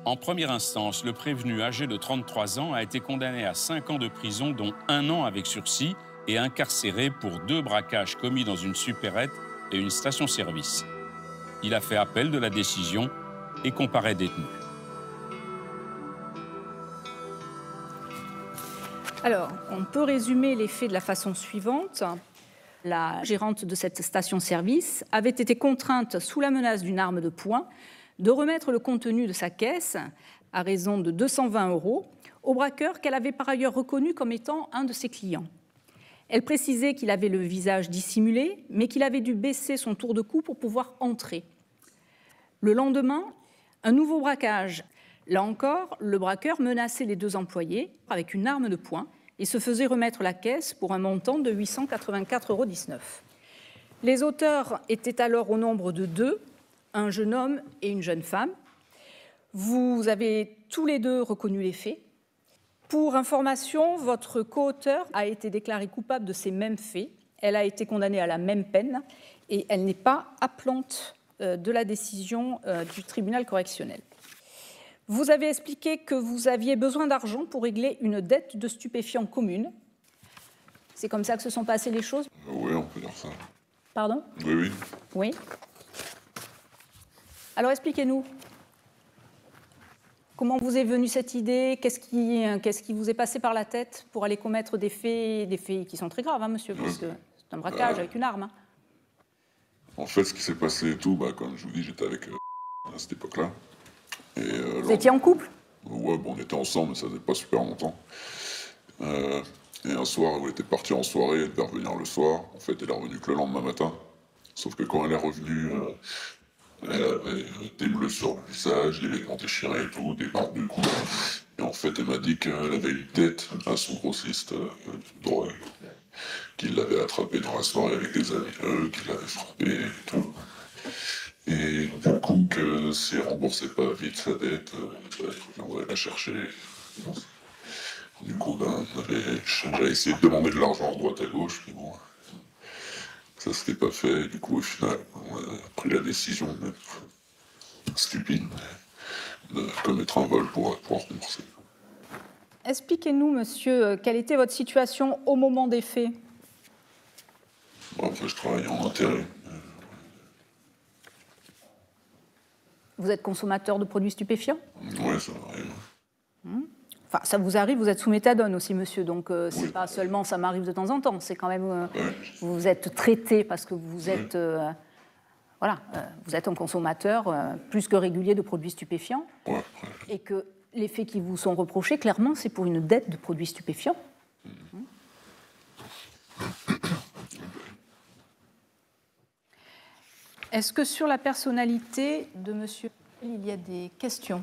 En première instance, le prévenu âgé de 33 ans a été condamné à 5 ans de prison, dont 1 an avec sursis, et incarcéré pour 2 braquages commis dans une supérette et une station-service. Il a fait appel de la décision et comparaît détenu. Alors, on peut résumer les faits de la façon suivante. La gérante de cette station-service avait été contrainte, sous la menace d'une arme de poing, de remettre le contenu de sa caisse, à raison de 220 € au braqueur qu'elle avait par ailleurs reconnu comme étant un de ses clients. Elle précisait qu'il avait le visage dissimulé, mais qu'il avait dû baisser son tour de cou pour pouvoir entrer. Le lendemain, un nouveau braquage. Là encore, le braqueur menaçait les 2 employés avec une arme de poing et se faisait remettre la caisse pour un montant de 884,19 €. Les auteurs étaient alors au nombre de 2, un jeune homme et une jeune femme. Vous avez tous les 2 reconnu les faits. Pour information, votre co-auteur a été déclarée coupable de ces mêmes faits. Elle a été condamnée à la même peine et elle n'est pas appelante de la décision du tribunal correctionnel. Vous avez expliqué que vous aviez besoin d'argent pour régler une dette de stupéfiants commune. C'est comme ça que se sont passées les choses? Oui, on peut dire ça. Pardon? Oui. Oui. Alors expliquez-nous. Comment vous est venue cette idée? Qu'est-ce qui vous est passé par la tête pour aller commettre des faits qui sont très graves, hein, monsieur, parce que c'est un braquage avec une arme. Hein. En fait, ce qui s'est passé et tout, comme je vous dis, j'étais avec à cette époque-là. Vous étiez en couple? Ouais, on était ensemble, mais ça faisait pas super longtemps. Et un soir, elle était partie en soirée, elle devait revenir le soir. En fait, elle est revenue que le lendemain matin. Sauf que quand elle est revenue, elle avait des bleus sur le visage, des vêtements déchirés et tout, des barres de coups. Et en fait, elle m'a dit qu'elle avait une dette à son grossiste de drogue, qu'il l'avait attrapé dans la soirée avec des amis, qu'il l'avait frappé et tout. Et du coup, que si elle remboursait pas vite sa dette, il viendrait la chercher. Du coup, j'ai essayé de demander de l'argent à droite à gauche, mais bon, ça s'était pas fait. Du coup, au final, on a pris la décision stupide de commettre un vol pour pouvoir rembourser. Expliquez-nous, monsieur, quelle était votre situation au moment des faits? Enfin, je travaillais en intérim. Vous êtes consommateur de produits stupéfiants? Oui, ça m'arrive. Enfin, ça vous arrive, vous êtes sous méthadone aussi, monsieur, donc c'est pas seulement ça m'arrive de temps en temps, c'est quand même... vous êtes traité parce que vous êtes... vous êtes un consommateur plus que régulier de produits stupéfiants. Et que les faits qui vous sont reprochés, clairement, c'est pour une dette de produits stupéfiants. Est-ce que sur la personnalité de monsieur, il y a des questions?